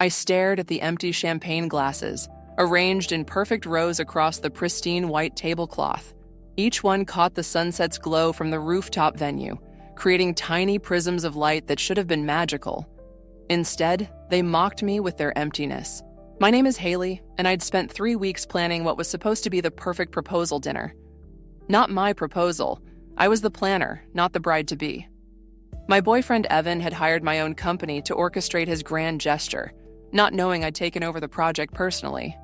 I stared at the empty champagne glasses, arranged in perfect rows across the pristine white tablecloth. Each one caught the sunset's glow from the rooftop venue, creating tiny prisms of light that should have been magical. Instead, they mocked me with their emptiness. My name is Haley, and I'd spent 3 weeks planning what was supposed to be the perfect proposal dinner. Not my proposal. I was the planner, not the bride-to-be. My boyfriend Evan had hired my own company to orchestrate his grand gesture, not knowing I'd taken over the project personally.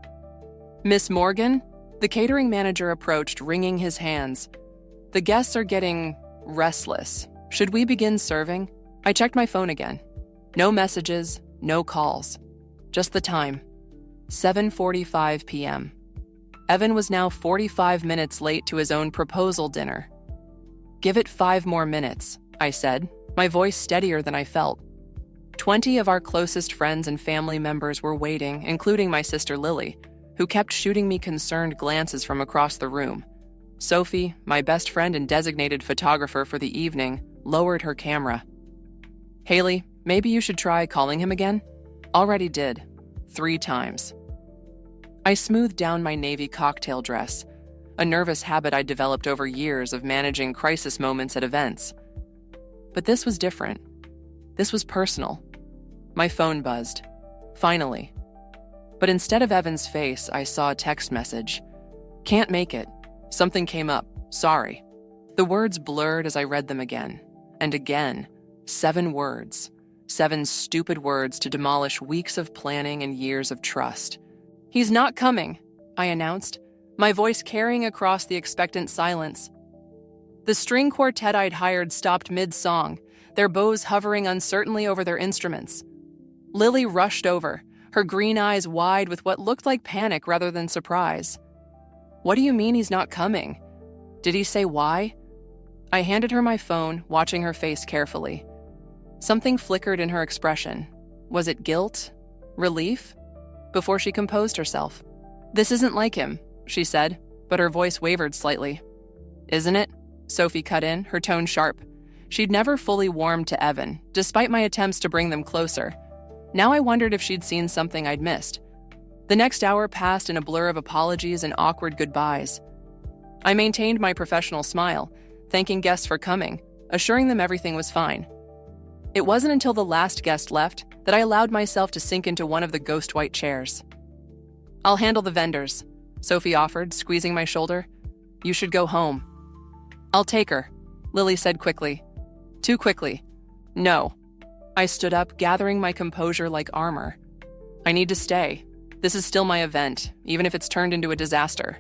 "Miss Morgan?" The catering manager approached, wringing his hands. "The guests are getting restless. Should we begin serving?" I checked my phone again. No messages, no calls. Just the time. 7:45 p.m. Evan was now 45 minutes late to his own proposal dinner. "Give it 5 more minutes," I said, my voice steadier than I felt. 20 of our closest friends and family members were waiting, including my sister Lily, who kept shooting me concerned glances from across the room. Sophie, my best friend and designated photographer for the evening, lowered her camera. "Haley, maybe you should try calling him again?" "Already did. 3 times. I smoothed down my navy cocktail dress, a nervous habit I'd developed over years of managing crisis moments at events. But this was different. This was personal. My phone buzzed. Finally. But instead of Evan's face, I saw a text message. "Can't make it. Something came up. Sorry." The words blurred as I read them again. And again. 7 words. 7 stupid words to demolish weeks of planning and years of trust. "He's not coming," I announced, my voice carrying across the expectant silence. The string quartet I'd hired stopped mid-song, their bows hovering uncertainly over their instruments. Lily rushed over, her green eyes wide with what looked like panic rather than surprise. "What do you mean he's not coming? Did he say why?" I handed her my phone, watching her face carefully. Something flickered in her expression. Was it guilt? Relief? Before she composed herself. "This isn't like him," she said, but her voice wavered slightly. "Isn't it?" Sophie cut in, her tone sharp. She'd never fully warmed to Evan, despite my attempts to bring them closer. Now I wondered if she'd seen something I'd missed. The next hour passed in a blur of apologies and awkward goodbyes. I maintained my professional smile, thanking guests for coming, assuring them everything was fine. It wasn't until the last guest left that I allowed myself to sink into one of the ghost white chairs. "I'll handle the vendors," Sophie offered, squeezing my shoulder. "You should go home." "I'll take her," Lily said quickly. Too quickly. "No." I stood up, gathering my composure like armor. "I need to stay. This is still my event, even if it's turned into a disaster."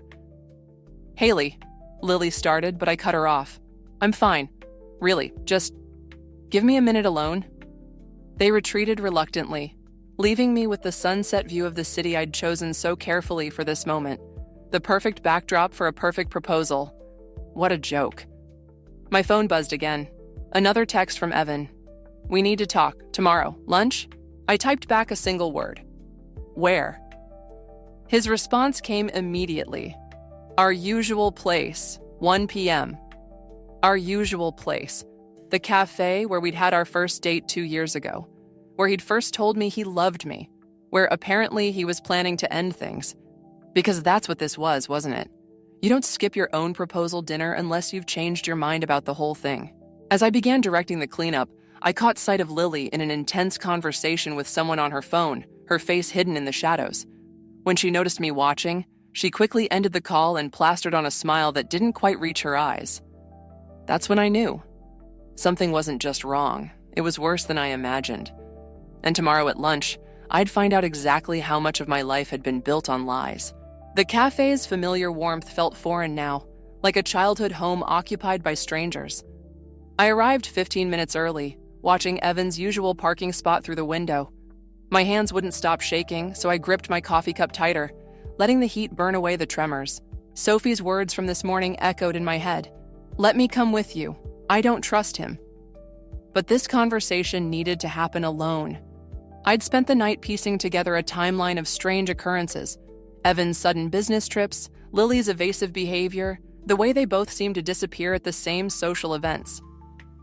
"Haley," Lily started, but I cut her off. "I'm fine. Really, just give me a minute alone." They retreated reluctantly, leaving me with the sunset view of the city I'd chosen so carefully for this moment. The perfect backdrop for a perfect proposal. What a joke. My phone buzzed again. Another text from Evan. "We need to talk. Tomorrow. Lunch?" I typed back a single word. "Where?" His response came immediately. "Our usual place. 1 p.m. Our usual place. The cafe where we'd had our first date 2 years ago. Where he'd first told me he loved me. Where apparently he was planning to end things. Because that's what this was, wasn't it? You don't skip your own proposal dinner unless you've changed your mind about the whole thing. As I began directing the cleanup, I caught sight of Lily in an intense conversation with someone on her phone, her face hidden in the shadows. When she noticed me watching, she quickly ended the call and plastered on a smile that didn't quite reach her eyes. That's when I knew. Something wasn't just wrong, it was worse than I imagined. And tomorrow at lunch, I'd find out exactly how much of my life had been built on lies. The cafe's familiar warmth felt foreign now, like a childhood home occupied by strangers. I arrived 15 minutes early, watching Evan's usual parking spot through the window. My hands wouldn't stop shaking, so I gripped my coffee cup tighter, letting the heat burn away the tremors. Sophie's words from this morning echoed in my head. "Let me come with you. I don't trust him." But this conversation needed to happen alone. I'd spent the night piecing together a timeline of strange occurrences. Evan's sudden business trips, Lily's evasive behavior, the way they both seemed to disappear at the same social events.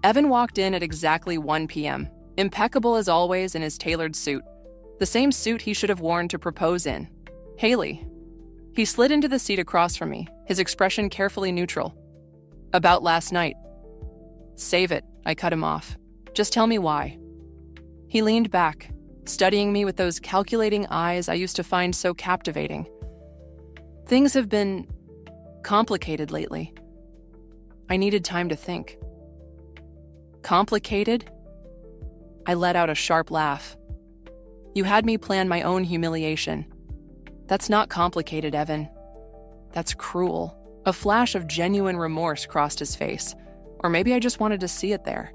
Evan walked in at exactly 1 p.m., impeccable as always in his tailored suit. The same suit he should have worn to propose in. Haley. He slid into the seat across from me, his expression carefully neutral. About last night. Save it, I cut him off. Just tell me why. He leaned back, studying me with those calculating eyes I used to find so captivating. Things have been complicated lately. I needed time to think. Complicated? I let out a sharp laugh. You had me plan my own humiliation. That's not complicated, Evan. That's cruel. A flash of genuine remorse crossed his face, or maybe I just wanted to see it there.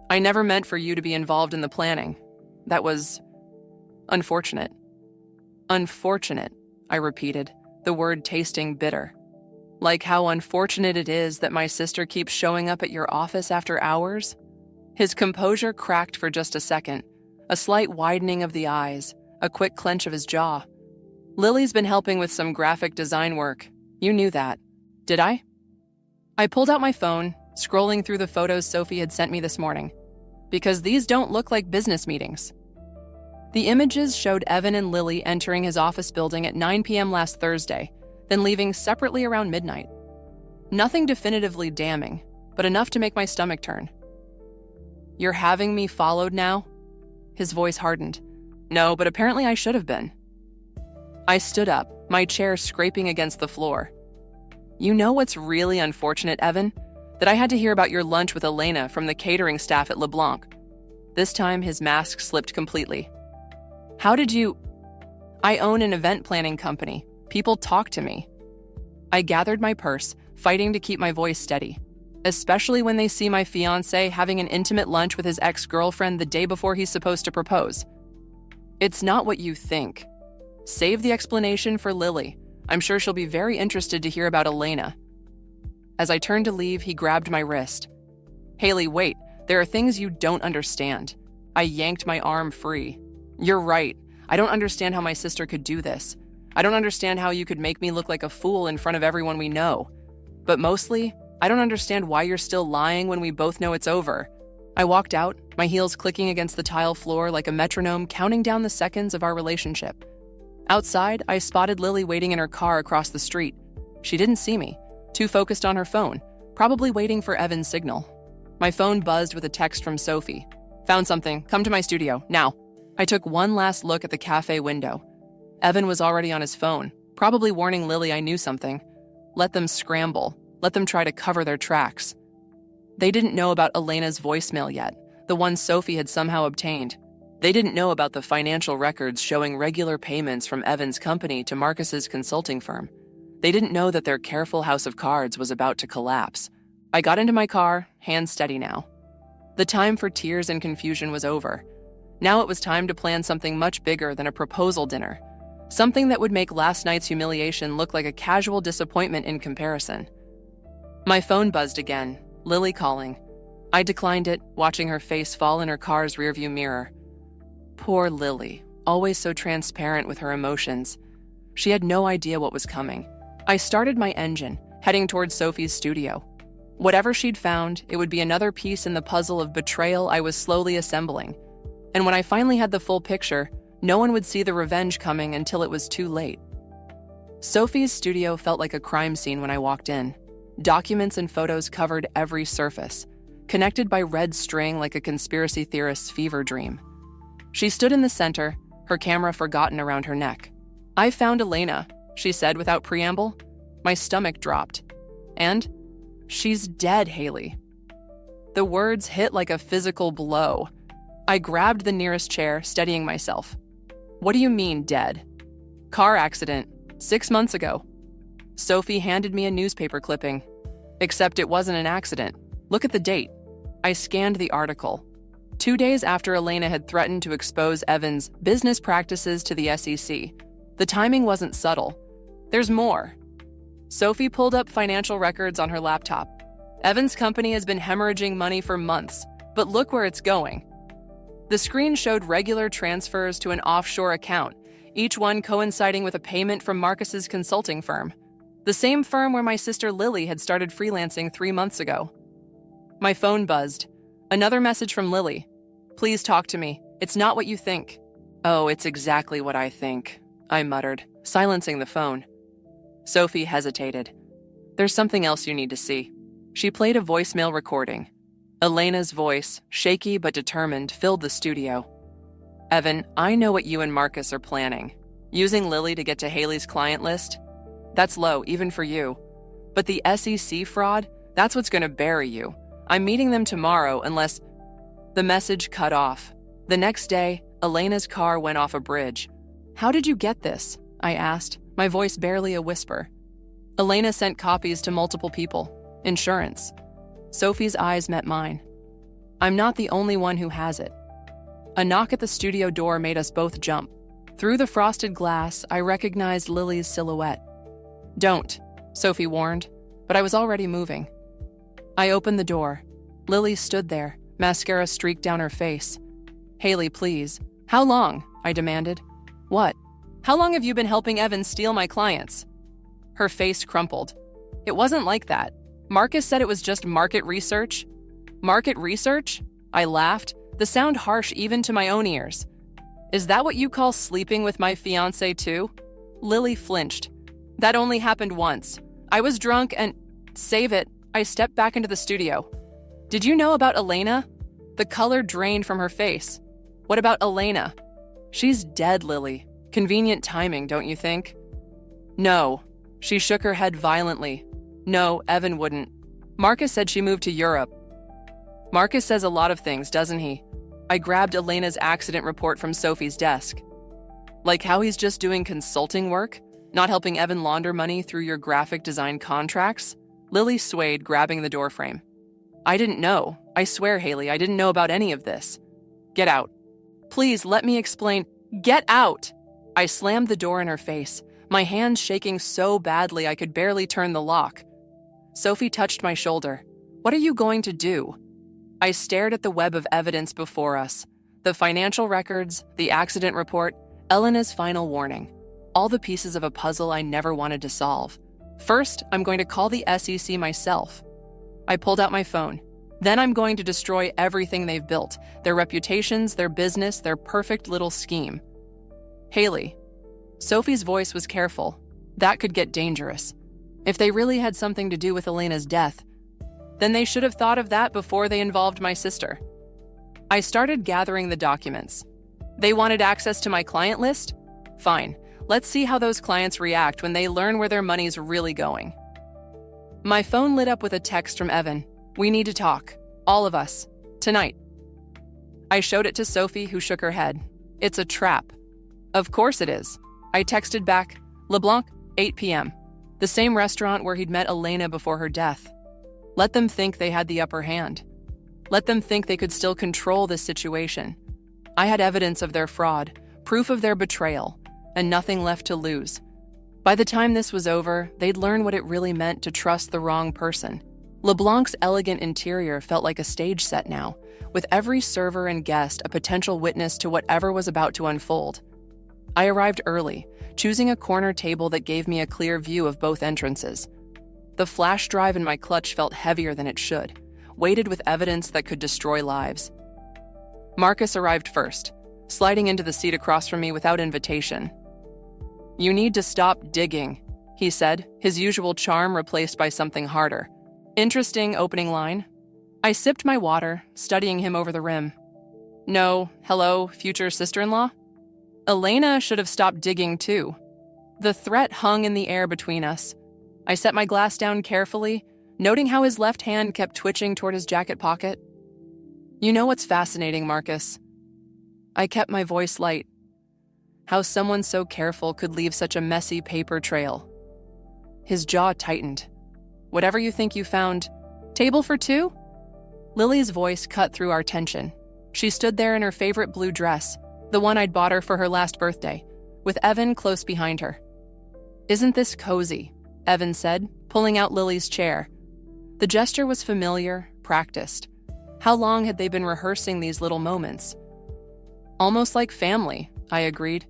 I never meant for you to be involved in the planning. That was unfortunate. Unfortunate, I repeated, the word tasting bitter. Like how unfortunate it is that my sister keeps showing up at your office after hours? His composure cracked for just a second, a slight widening of the eyes, a quick clench of his jaw. Lily's been helping with some graphic design work. You knew that. Did I? I pulled out my phone, scrolling through the photos Sophie had sent me this morning. Because these don't look like business meetings. The images showed Evan and Lily entering his office building at 9 p.m. last Thursday, then leaving separately around midnight. Nothing definitively damning, but enough to make my stomach turn. You're having me followed now? His voice hardened. No, but apparently I should have been. I stood up, my chair scraping against the floor. You know what's really unfortunate, Evan? That I had to hear about your lunch with Elena from the catering staff at LeBlanc. This time, his mask slipped completely. How did you... I own an event planning company. People talk to me. I gathered my purse, fighting to keep my voice steady, especially when they see my fiancé having an intimate lunch with his ex-girlfriend the day before he's supposed to propose. It's not what you think. Save the explanation for Lily. I'm sure she'll be very interested to hear about Elena. As I turned to leave, he grabbed my wrist. Haley, wait. There are things you don't understand. I yanked my arm free. You're right. I don't understand how my sister could do this. I don't understand how you could make me look like a fool in front of everyone we know. But mostly, I don't understand why you're still lying when we both know it's over. I walked out, my heels clicking against the tile floor like a metronome counting down the seconds of our relationship. Outside, I spotted Lily waiting in her car across the street. She didn't see me, too focused on her phone, probably waiting for Evan's signal. My phone buzzed with a text from Sophie. Found something. Come to my studio, now. I took one last look at the cafe window. Evan was already on his phone, probably warning Lily I knew something. Let them scramble. Let them try to cover their tracks. They didn't know about Elena's voicemail yet, the one Sophie had somehow obtained. They didn't know about the financial records showing regular payments from Evan's company to Marcus's consulting firm. They didn't know that their careful house of cards was about to collapse. I got into my car, hands steady now. The time for tears and confusion was over. Now it was time to plan something much bigger than a proposal dinner. Something that would make last night's humiliation look like a casual disappointment in comparison. My phone buzzed again, Lily calling. I declined it, watching her face fall in her car's rearview mirror. Poor Lily, always so transparent with her emotions. She had no idea what was coming. I started my engine, heading towards Sophie's studio. Whatever she'd found, it would be another piece in the puzzle of betrayal I was slowly assembling. And when I finally had the full picture, no one would see the revenge coming until it was too late. Sophie's studio felt like a crime scene when I walked in. Documents and photos covered every surface, connected by red string like a conspiracy theorist's fever dream. She stood in the center, her camera forgotten around her neck. I found Elena, she said without preamble. My stomach dropped. And she's dead, Haley. The words hit like a physical blow. I grabbed the nearest chair, steadying myself. What do you mean, dead? Car accident, 6 months ago. Sophie handed me a newspaper clipping. Except it wasn't an accident. Look at the date. I scanned the article. 2 days after Elena had threatened to expose Evan's business practices to the SEC. The timing wasn't subtle. There's more. Sophie pulled up financial records on her laptop. Evan's company has been hemorrhaging money for months, but look where it's going. The screen showed regular transfers to an offshore account, each one coinciding with a payment from Marcus's consulting firm. The same firm where my sister Lily had started freelancing 3 months ago. My phone buzzed. Another message from Lily. Please talk to me. It's not what you think. Oh, it's exactly what I think, I muttered, silencing the phone. Sophie hesitated. There's something else you need to see. She played a voicemail recording. Elena's voice, shaky but determined, filled the studio. Evan, I know what you and Marcus are planning. Using Lily to get to Haley's client list? That's low, even for you. But the SEC fraud, that's what's going to bury you. I'm meeting them tomorrow unless... The message cut off. The next day, Elena's car went off a bridge. How did you get this? I asked, my voice barely a whisper. Elena sent copies to multiple people. Insurance. Sophie's eyes met mine. I'm not the only one who has it. A knock at the studio door made us both jump. Through the frosted glass, I recognized Lily's silhouette. Don't, Sophie warned, but I was already moving. I opened the door. Lily stood there, mascara streaked down her face. Haley, please. How long? I demanded. What? How long have you been helping Evan steal my clients? Her face crumpled. It wasn't like that. Marcus said it was just market research. Market research? I laughed, the sound harsh even to my own ears. Is that what you call sleeping with my fiancé too? Lily flinched. That only happened once. I was drunk and... Save it. I stepped back into the studio. Did you know about Elena? The color drained from her face. What about Elena? She's dead, Lily. Convenient timing, don't you think? No. She shook her head violently. No, Evan wouldn't. Marcus said she moved to Europe. Marcus says a lot of things, doesn't he? I grabbed Elena's accident report from Sophie's desk. Like how he's just doing consulting work? Not helping Evan launder money through your graphic design contracts? Lily swayed, grabbing the doorframe. I didn't know. I swear, Haley, I didn't know about any of this. Get out. Please, let me explain. Get out! I slammed the door in her face, my hands shaking so badly I could barely turn the lock. Sophie touched my shoulder. What are you going to do? I stared at the web of evidence before us. The financial records, the accident report, Elena's final warning. All the pieces of a puzzle I never wanted to solve. First, I'm going to call the SEC myself. I pulled out my phone. Then I'm going to destroy everything they've built, their reputations, their business, their perfect little scheme. Haley. Sophie's voice was careful. That could get dangerous. If they really had something to do with Elena's death, then they should have thought of that before they involved my sister. I started gathering the documents. They wanted access to my client list? Fine. Let's see how those clients react when they learn where their money's really going. My phone lit up with a text from Evan. We need to talk. All of us. Tonight. I showed it to Sophie, who shook her head. It's a trap. Of course it is. I texted back, LeBlanc, 8 p.m. The same restaurant where he'd met Elena before her death. Let them think they had the upper hand. Let them think they could still control this situation. I had evidence of their fraud, proof of their betrayal, and nothing left to lose. By the time this was over, they'd learn what it really meant to trust the wrong person. LeBlanc's elegant interior felt like a stage set now, with every server and guest a potential witness to whatever was about to unfold. I arrived early, choosing a corner table that gave me a clear view of both entrances. The flash drive in my clutch felt heavier than it should, weighted with evidence that could destroy lives. Marcus arrived first, sliding into the seat across from me without invitation. You need to stop digging, he said, his usual charm replaced by something harder. Interesting opening line. I sipped my water, studying him over the rim. No, hello, future sister-in-law? Elena should have stopped digging too. The threat hung in the air between us. I set my glass down carefully, noting how his left hand kept twitching toward his jacket pocket. You know what's fascinating, Marcus? I kept my voice light. How someone so careful could leave such a messy paper trail. His jaw tightened. Whatever you think you found, table for two? Lily's voice cut through our tension. She stood there in her favorite blue dress, the one I'd bought her for her last birthday, with Evan close behind her. Isn't this cozy? Evan said, pulling out Lily's chair. The gesture was familiar, practiced. How long had they been rehearsing these little moments? Almost like family, I agreed.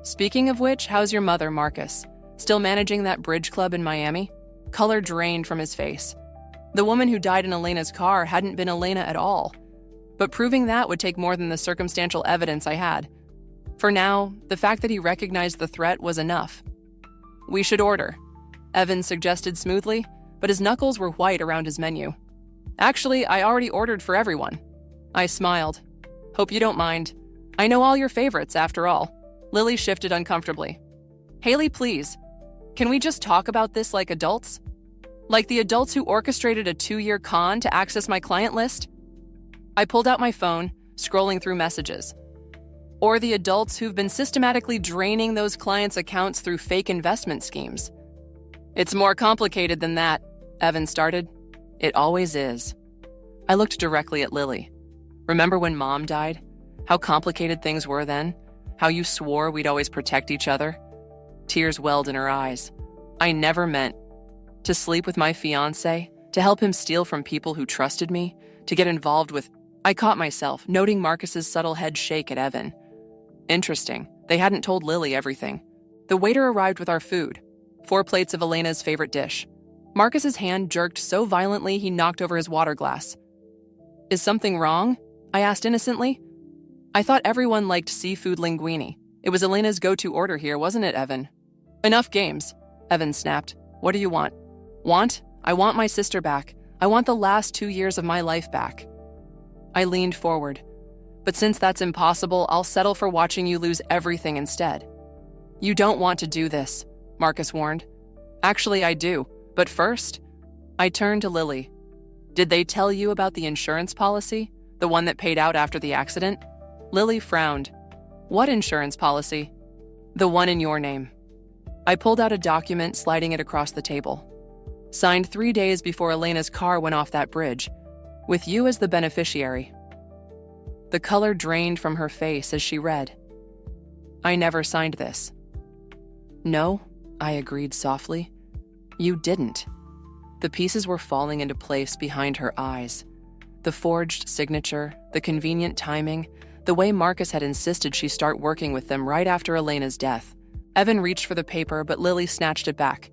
Speaking of which, how's your mother, Marcus? Still managing that bridge club in Miami? Color drained from his face. The woman who died in Elena's car hadn't been Elena at all. But proving that would take more than the circumstantial evidence I had. For now, the fact that he recognized the threat was enough. "We should order," Evan suggested smoothly, but his knuckles were white around his menu. "Actually, I already ordered for everyone." I smiled. "Hope you don't mind. I know all your favorites, after all." Lily shifted uncomfortably. "Haley, please. Can we just talk about this like adults? Like the adults who orchestrated a 2-year con to access my client list?" I pulled out my phone, scrolling through messages. "Or the adults who've been systematically draining those clients' accounts through fake investment schemes?" "It's more complicated than that," Evan started. "It always is." I looked directly at Lily. "Remember when Mom died? How complicated things were then? How you swore we'd always protect each other?" Tears welled in her eyes. "I never meant to sleep with my fiancé, to help him steal from people who trusted me, to get involved with—" I caught myself, noting Marcus's subtle head shake at Evan. Interesting. They hadn't told Lily everything. The waiter arrived with our food, 4 plates of Elena's favorite dish. Marcus's hand jerked so violently he knocked over his water glass. "Is something wrong?" I asked innocently. "I thought everyone liked seafood linguine. It was Elena's go-to order here, wasn't it, Evan?" "Enough games," Evan snapped. "What do you want?" "Want? I want my sister back. I want the last 2 years of my life back." I leaned forward. "But since that's impossible, I'll settle for watching you lose everything instead." "You don't want to do this," Marcus warned. "Actually, I do. But first," I turned to Lily. "Did they tell you about the insurance policy? The one that paid out after the accident?" Lily frowned. "What insurance policy?" "The one in your name." I pulled out a document, sliding it across the table. "Signed 3 days before Elena's car went off that bridge, with you as the beneficiary." The color drained from her face as she read. "I never signed this." "No," I agreed softly. "You didn't." The pieces were falling into place behind her eyes. The forged signature, the convenient timing, the way Marcus had insisted she start working with them right after Elena's death. Evan reached for the paper, but Lily snatched it back.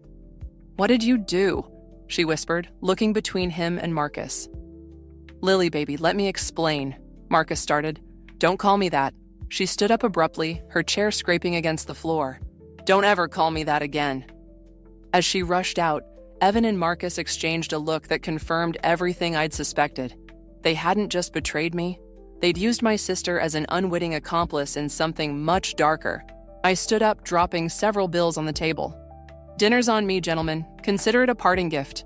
"What did you do?" she whispered, looking between him and Marcus. "Lily, baby, let me explain," Marcus started. "Don't call me that." She stood up abruptly, her chair scraping against the floor. "Don't ever call me that again." As she rushed out, Evan and Marcus exchanged a look that confirmed everything I'd suspected. They hadn't just betrayed me. They'd used my sister as an unwitting accomplice in something much darker. I stood up, dropping several bills on the table. "Dinner's on me, gentlemen. Consider it a parting gift."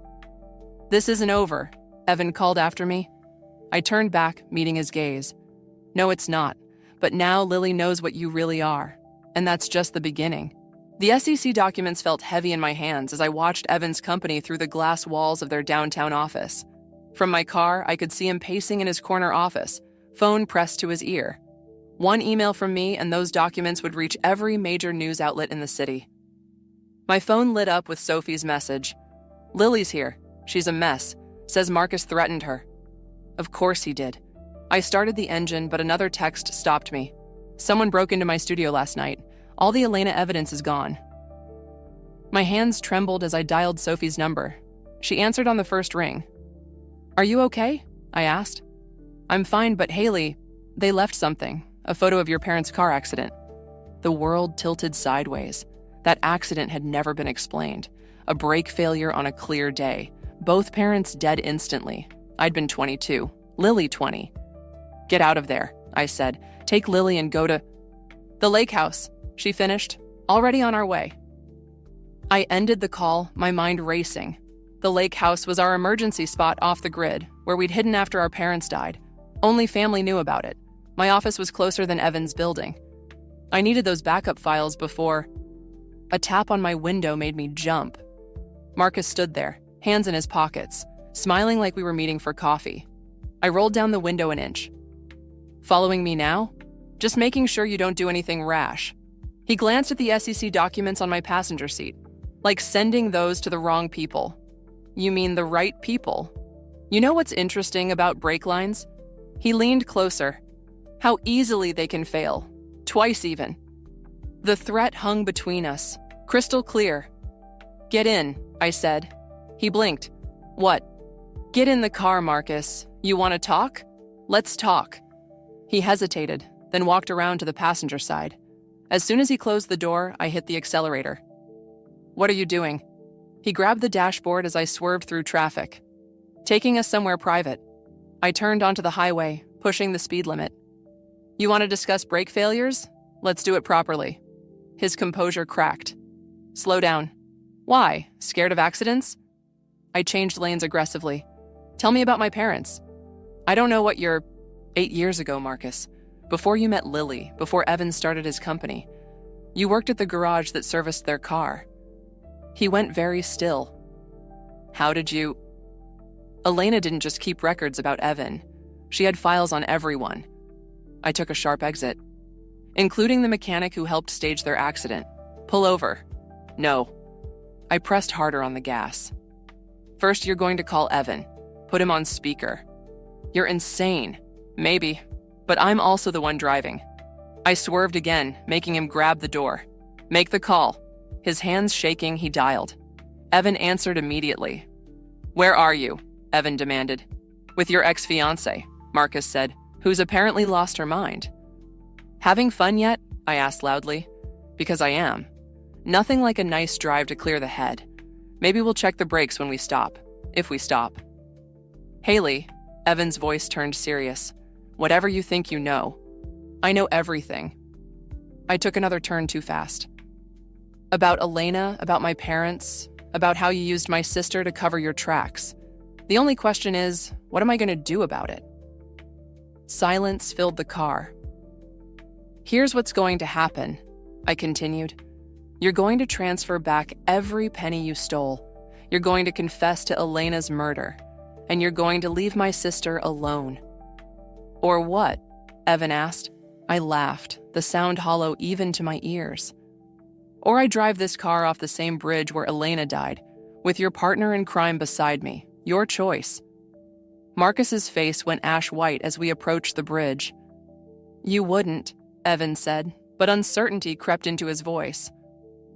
"This isn't over," Evan called after me. I turned back, meeting his gaze. "No, it's not. But now Lily knows what you really are. And that's just the beginning." The SEC documents felt heavy in my hands as I watched Evan's company through the glass walls of their downtown office. From my car, I could see him pacing in his corner office, phone pressed to his ear. One email from me and those documents would reach every major news outlet in the city. My phone lit up with Sophie's message. "Lily's here. She's a mess. Says Marcus threatened her." Of course he did. I started the engine, but another text stopped me. "Someone broke into my studio last night. All the Elena evidence is gone." My hands trembled as I dialed Sophie's number. She answered on the first ring. "Are you okay?" I asked. "I'm fine, but Haley, they left something. A photo of your parents' car accident." The world tilted sideways. That accident had never been explained. A brake failure on a clear day. Both parents dead instantly. I'd been 22. Lily 20. "Get out of there," I said. "Take Lily and go to—" "The lake house," she finished. "Already on our way." I ended the call, my mind racing. The lake house was our emergency spot off the grid, where we'd hidden after our parents died. Only family knew about it. My office was closer than Evan's building. I needed those backup files before— A tap on my window made me jump. Marcus stood there, hands in his pockets, smiling like we were meeting for coffee. I rolled down the window an inch. "Following me now? Just making sure you don't do anything rash." He glanced at the SEC documents on my passenger seat, like sending those to the wrong people. "You mean the right people? You know what's interesting about brake lines?" He leaned closer. "How easily they can fail. Twice even." The threat hung between us, crystal clear. "Get in," I said. He blinked. "What?" "Get in the car, Marcus. You want to talk? Let's talk." He hesitated, then walked around to the passenger side. As soon as he closed the door, I hit the accelerator. "What are you doing?" He grabbed the dashboard as I swerved through traffic. "Taking us somewhere private." I turned onto the highway, pushing the speed limit. "You want to discuss brake failures? Let's do it properly." His composure cracked. "Slow down." "Why? Scared of accidents?" I changed lanes aggressively. "Tell me about my parents." "I don't know what you're—" 8 years ago, Marcus. Before you met Lily, before Evan started his company, you worked at the garage that serviced their car. He went very still. "How did you—" Elena didn't just keep records about Evan. She had files on everyone. I took a sharp exit. "Including the mechanic who helped stage their accident. Pull over." "No." I pressed harder on the gas. "First, you're going to call Evan. Put him on speaker." "You're insane." "Maybe, but I'm also the one driving." I swerved again, making him grab the door. "Make the call." His hands shaking, he dialed. Evan answered immediately. "Where are you?" Evan demanded. "With your ex-fiancée," Marcus said, "who's apparently lost her mind." "Having fun yet?" I asked loudly. "Because I am. Nothing like a nice drive to clear the head. Maybe we'll check the brakes when we stop. If we stop." "Haley," Evan's voice turned serious. "Whatever you think you know. I know everything." I took another turn too fast. "About Elena, about my parents, about how you used my sister to cover your tracks. The only question is, what am I going to do about it?" Silence filled the car. "Here's what's going to happen," I continued. "You're going to transfer back every penny you stole. You're going to confess to Elena's murder. And you're going to leave my sister alone." "Or what?" Evan asked. I laughed, the sound hollow even to my ears. "Or I drive this car off the same bridge where Elena died, with your partner in crime beside me. Your choice." Marcus's face went ash white as we approached the bridge. "You wouldn't," Evan said, but uncertainty crept into his voice.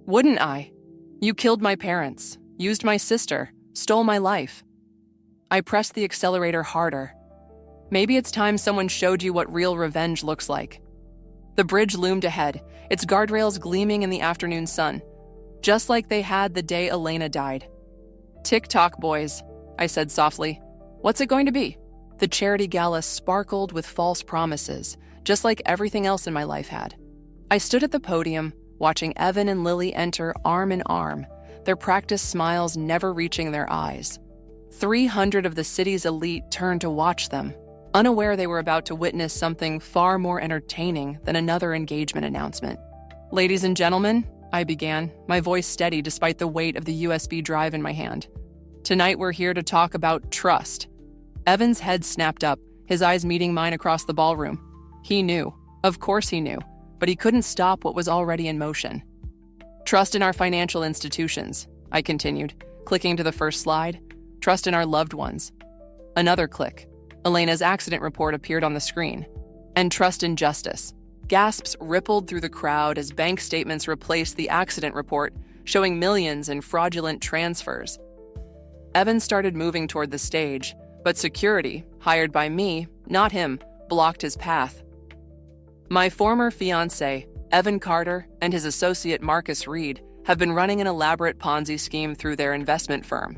"Wouldn't I? You killed my parents, used my sister, stole my life." I pressed the accelerator harder. "Maybe it's time someone showed you what real revenge looks like." The bridge loomed ahead, its guardrails gleaming in the afternoon sun, just like they had the day Elena died. "Tick-tock, boys," I said softly. "What's it going to be?" The charity gala sparkled with false promises, just like everything else in my life had. I stood at the podium, watching Evan and Lily enter arm in arm, their practiced smiles never reaching their eyes. 300 of the city's elite turned to watch them, unaware they were about to witness something far more entertaining than another engagement announcement. "Ladies and gentlemen," I began, my voice steady despite the weight of the USB drive in my hand. "Tonight we're here to talk about trust." Evan's head snapped up, his eyes meeting mine across the ballroom. He knew. Of course he knew, but he couldn't stop what was already in motion. "Trust in our financial institutions," I continued, clicking to the first slide. "Trust in our loved ones." Another click. Elena's accident report appeared on the screen. "And trust in justice." Gasps rippled through the crowd as bank statements replaced the accident report, showing millions in fraudulent transfers. Evan started moving toward the stage, but security, hired by me, not him, blocked his path. My former fiancé, Evan Carter, and his associate Marcus Reed have been running an elaborate Ponzi scheme through their investment firm.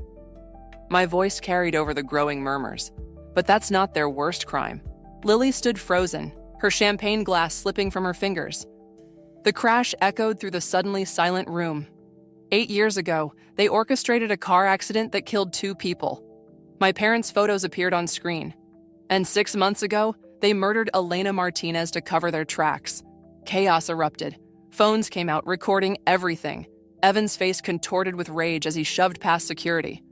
My voice carried over the growing murmurs. But that's not their worst crime. Lily stood frozen, her champagne glass slipping from her fingers. The crash echoed through the suddenly silent room. 8 years ago, they orchestrated a car accident that killed 2 people. My parents' photos appeared on screen. And 6 months ago, they murdered Elena Martinez to cover their tracks. Chaos erupted. Phones came out recording everything. Evan's face contorted with rage as he shoved past security.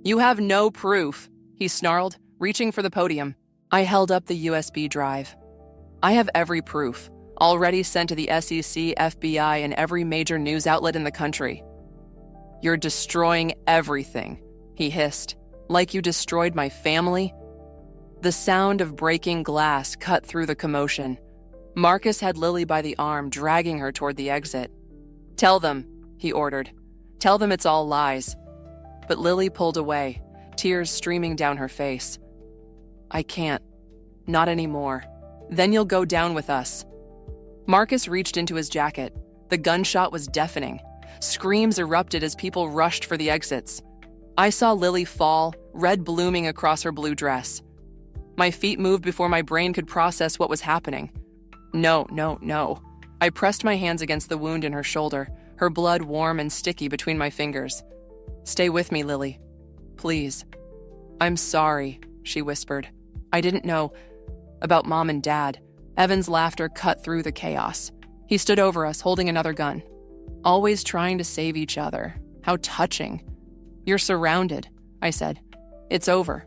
"You have no proof," he snarled, reaching for the podium. I held up the USB drive. "I have every proof, already sent to the SEC, FBI, and every major news outlet in the country." "You're destroying everything," he hissed. "Like you destroyed my family?" The sound of breaking glass cut through the commotion. Marcus had Lily by the arm, dragging her toward the exit. "Tell them," he ordered. "Tell them it's all lies." But Lily pulled away, tears streaming down her face. "I can't. Not anymore. Then you'll go down with us." Marcus reached into his jacket. The gunshot was deafening. Screams erupted as people rushed for the exits. I saw Lily fall, red blooming across her blue dress. My feet moved before my brain could process what was happening. No. I pressed my hands against the wound in her shoulder, her blood warm and sticky between my fingers. Stay with me, Lily. Please. I'm sorry, she whispered. I didn't know about Mom and Dad. Evan's laughter cut through the chaos. He stood over us, holding another gun. Always trying to save each other. How touching. You're surrounded, I said. It's over.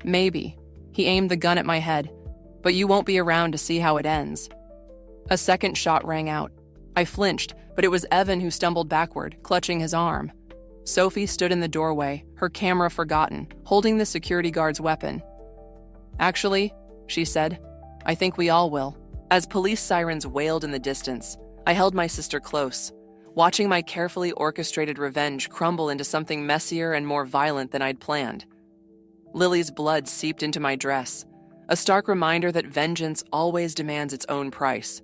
Maybe. He aimed the gun at my head. But you won't be around to see how it ends. A second shot rang out. I flinched, but it was Evan who stumbled backward, clutching his arm. Sophie stood in the doorway, her camera forgotten, holding the security guard's weapon. Actually, she said, I think we all will. As police sirens wailed in the distance, I held my sister close, watching my carefully orchestrated revenge crumble into something messier and more violent than I'd planned. Lily's blood seeped into my dress, a stark reminder that vengeance always demands its own price.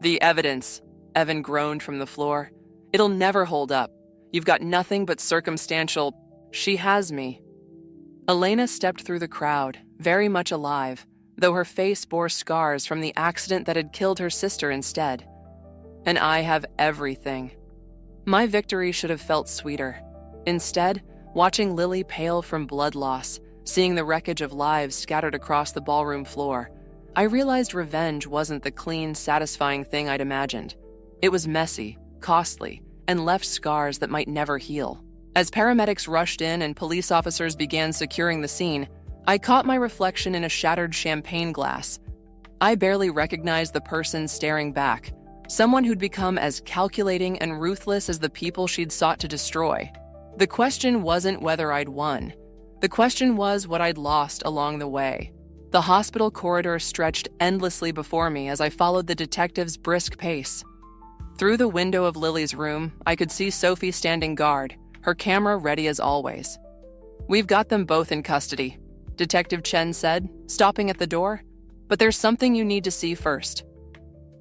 The evidence, Evan groaned from the floor. It'll never hold up. You've got nothing but circumstantial. She has me. Elena stepped through the crowd, very much alive, though her face bore scars from the accident that had killed her sister instead. And I have everything. My victory should have felt sweeter. Instead, watching Lily pale from blood loss, seeing the wreckage of lives scattered across the ballroom floor, I realized revenge wasn't the clean, satisfying thing I'd imagined. It was messy, costly, and left scars that might never heal. As paramedics rushed in and police officers began securing the scene, I caught my reflection in a shattered champagne glass. I barely recognized the person staring back, someone who'd become as calculating and ruthless as the people she'd sought to destroy. The question wasn't whether I'd won. The question was what I'd lost along the way. The hospital corridor stretched endlessly before me as I followed the detective's brisk pace. Through the window of Lily's room, I could see Sophie standing guard, her camera ready as always. We've got them both in custody, Detective Chen said, stopping at the door. But there's something you need to see first.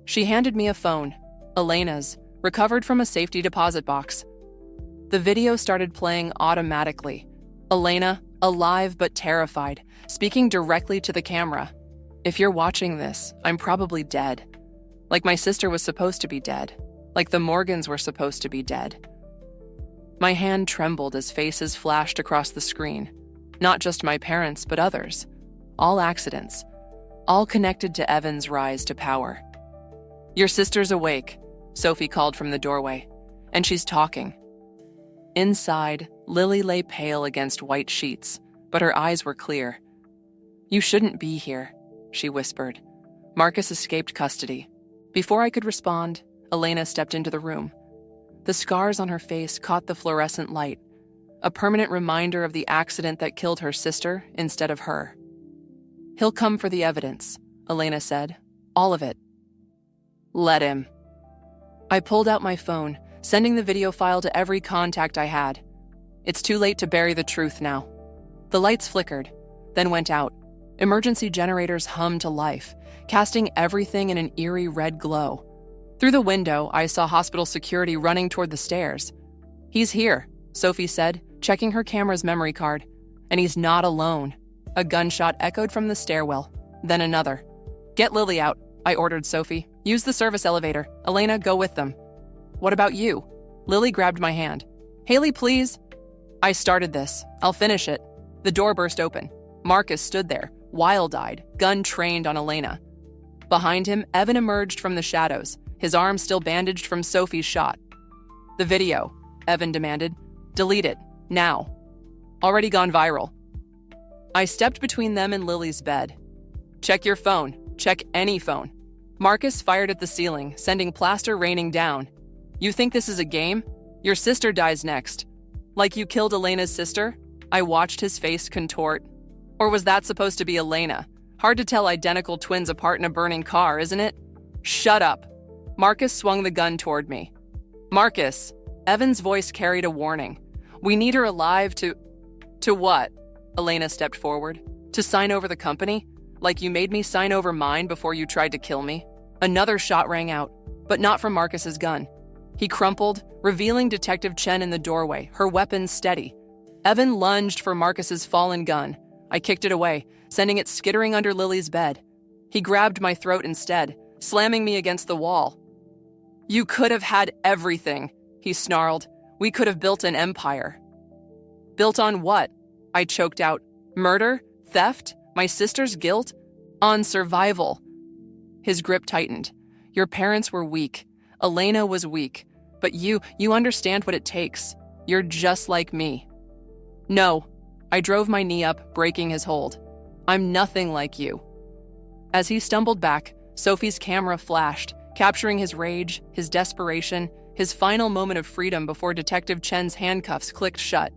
She handed me a phone, Elena's, recovered from a safety deposit box. The video started playing automatically. Elena, alive but terrified, speaking directly to the camera. If you're watching this, I'm probably dead. Like my sister was supposed to be dead. Like the Morgans were supposed to be dead. My hand trembled as faces flashed across the screen. Not just my parents, but others. All accidents. All connected to Evan's rise to power. Your sister's awake, Sophie called from the doorway, and she's talking. Inside, Lily lay pale against white sheets, but her eyes were clear. You shouldn't be here, she whispered. Marcus escaped custody. Before I could respond, Elena stepped into the room. The scars on her face caught the fluorescent light, a permanent reminder of the accident that killed her sister instead of her. He'll come for the evidence, Elena said. All of it. Let him. I pulled out my phone, sending the video file to every contact I had. It's too late to bury the truth now. The lights flickered, then went out. Emergency generators hummed to life, casting everything in an eerie red glow. Through the window, I saw hospital security running toward the stairs. He's here, Sophie said, checking her camera's memory card. And he's not alone. A gunshot echoed from the stairwell, then another. Get Lily out, I ordered Sophie. Use the service elevator. Elena, go with them. What about you? Lily grabbed my hand. Haley, please. I started this. I'll finish it. The door burst open. Marcus stood there, wild-eyed, gun trained on Elena. Behind him, Evan emerged from the shadows, his arm still bandaged from Sophie's shot. The video, Evan demanded. Delete it, now. Already gone viral. I stepped between them and Lily's bed. Check your phone. Check any phone. Marcus fired at the ceiling, sending plaster raining down. You think this is a game? Your sister dies next. Like you killed Elena's sister? I watched his face contort. Or was that supposed to be Elena? Hard to tell identical twins apart in a burning car, isn't it? Shut up. Marcus swung the gun toward me. Marcus, Evan's voice carried a warning. We need her alive to what? Elena stepped forward. To sign over the company? Like you made me sign over mine before you tried to kill me? Another shot rang out, but not from Marcus's gun. He crumpled, revealing Detective Chen in the doorway, her weapon steady. Evan lunged for Marcus's fallen gun. I kicked it away, sending it skittering under Lily's bed. He grabbed my throat instead, slamming me against the wall. "You could have had everything," he snarled. "We could have built an empire." "Built on what?" I choked out. "Murder? Theft? My sister's guilt? On survival." His grip tightened. "Your parents were weak. Elena was weak. But you understand what it takes. You're just like me." "No." I drove my knee up, breaking his hold. "I'm nothing like you." As he stumbled back, Sophie's camera flashed, capturing his rage, his desperation, his final moment of freedom before Detective Chen's handcuffs clicked shut.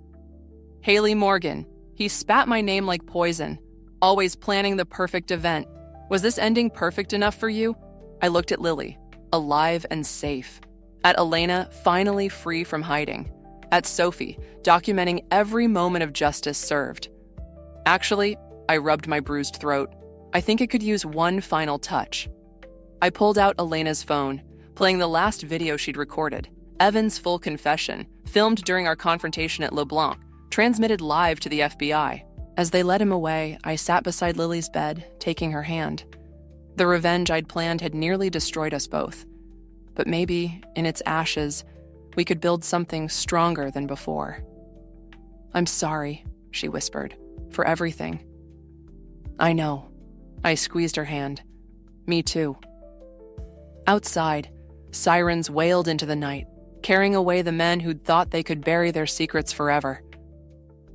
"Haley Morgan." He spat my name like poison. "Always planning the perfect event. Was this ending perfect enough for you?" I looked at Lily, alive and safe. At Elena, finally free from hiding. At Sophie, documenting every moment of justice served. Actually, I rubbed my bruised throat. I think it could use one final touch. I pulled out Elena's phone, playing the last video she'd recorded, Evan's full confession, filmed during our confrontation at LeBlanc, transmitted live to the FBI. As they led him away, I sat beside Lily's bed, taking her hand. The revenge I'd planned had nearly destroyed us both. But maybe, in its ashes, we could build something stronger than before. "I'm sorry," she whispered, "for everything." "I know." I squeezed her hand. "Me too." Outside, sirens wailed into the night, carrying away the men who'd thought they could bury their secrets forever.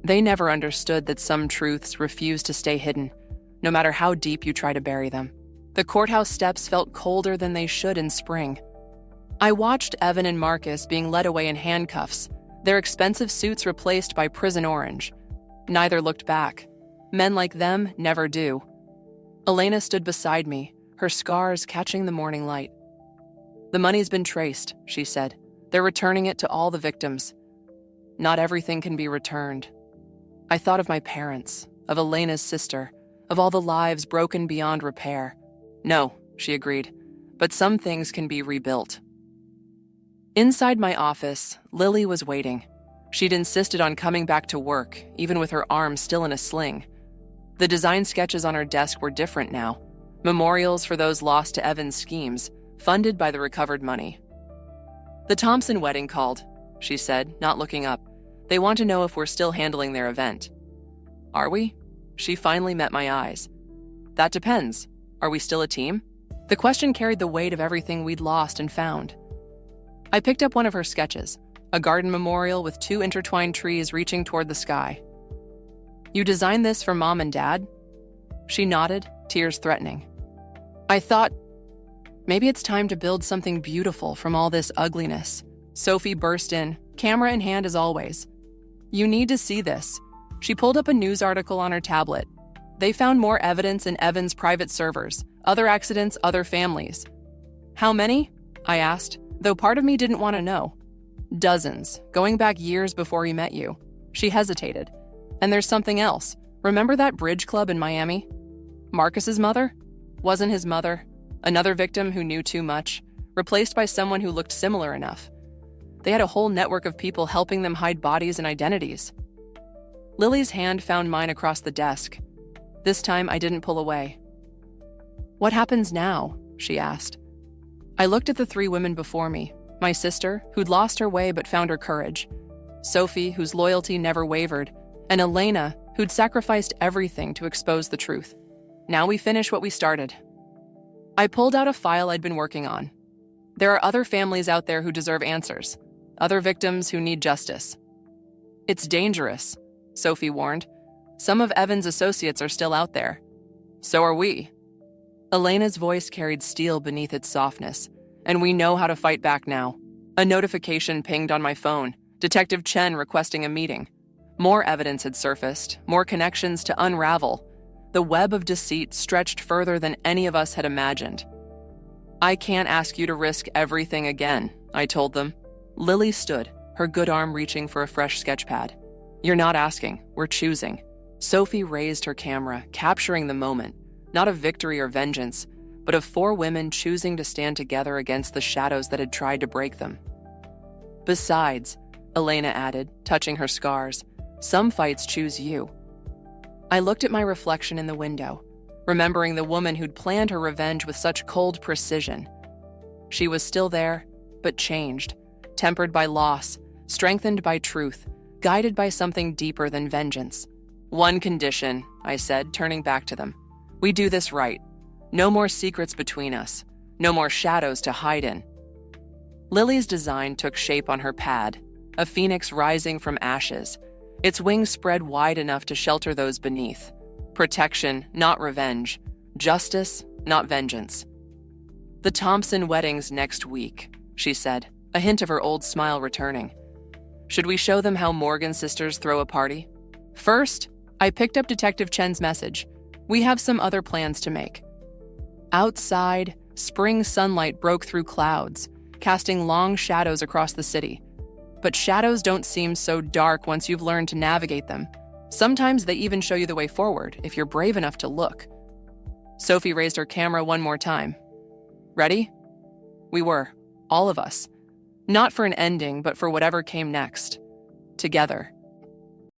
They never understood that some truths refuse to stay hidden, no matter how deep you try to bury them. The courthouse steps felt colder than they should in spring. I watched Evan and Marcus being led away in handcuffs, their expensive suits replaced by prison orange. Neither looked back. Men like them never do. Elena stood beside me, her scars catching the morning light. "The money's been traced," she said. "They're returning it to all the victims. Not everything can be returned." I thought of my parents, of Elena's sister, of all the lives broken beyond repair. "No," she agreed, "but some things can be rebuilt." Inside my office, Lily was waiting. She'd insisted on coming back to work, even with her arm still in a sling. The design sketches on her desk were different now, memorials for those lost to Evan's schemes, funded by the recovered money. "The Thompson wedding called," she said, not looking up. "They want to know if we're still handling their event." "Are we?" She finally met my eyes. "That depends. Are we still a team?" The question carried the weight of everything we'd lost and found. I picked up one of her sketches, a garden memorial with 2 intertwined trees reaching toward the sky. "You designed this for Mom and Dad?" She nodded, tears threatening. I thought, maybe it's time to build something beautiful from all this ugliness. Sophie burst in, camera in hand as always. "You need to see this." She pulled up a news article on her tablet. They found more evidence in Evan's private servers, other accidents, other families. "How many?" I asked, though part of me didn't want to know. "Dozens, going back years before he met you." She hesitated. "And there's something else. Remember that bridge club in Miami? Marcus's mother? Wasn't his mother. Another victim who knew too much, replaced by someone who looked similar enough. They had a whole network of people helping them hide bodies and identities." Lily's hand found mine across the desk. This time I didn't pull away. "What happens now?" she asked. I looked at the 3 women before me, my sister, who'd lost her way but found her courage, Sophie, whose loyalty never wavered, and Elena, who'd sacrificed everything to expose the truth. Now we finish what we started. I pulled out a file I'd been working on. There are other families out there who deserve answers, other victims who need justice. "It's dangerous," Sophie warned. "Some of Evan's associates are still out there. So are we." Elena's voice carried steel beneath its softness, and we know how to fight back now. A notification pinged on my phone, Detective Chen requesting a meeting. More evidence had surfaced, more connections to unravel. The web of deceit stretched further than any of us had imagined. "I can't ask you to risk everything again," I told them. Lily stood, her good arm reaching for a fresh sketch pad. "You're not asking, we're choosing." Sophie raised her camera, capturing the moment, not of victory or vengeance, but of 4 women choosing to stand together against the shadows that had tried to break them. Besides, Elena added, touching her scars, some fights choose you. I looked at my reflection in the window, remembering the woman who'd planned her revenge with such cold precision. She was still there, but changed, tempered by loss, strengthened by truth, guided by something deeper than vengeance. One condition, I said, turning back to them. We do this right. No more secrets between us. No more shadows to hide in. Lily's design took shape on her pad, a phoenix rising from ashes, its wings spread wide enough to shelter those beneath. Protection, not revenge. Justice, not vengeance. The Thompson wedding's next week, she said, a hint of her old smile returning. Should we show them how Morgan sisters throw a party? First, I picked up Detective Chen's message. We have some other plans to make. Outside, spring sunlight broke through clouds, casting long shadows across the city. But shadows don't seem so dark once you've learned to navigate them. Sometimes they even show you the way forward if you're brave enough to look. Sophie raised her camera one more time. Ready? We were, all of us. Not for an ending, but for whatever came next. Together.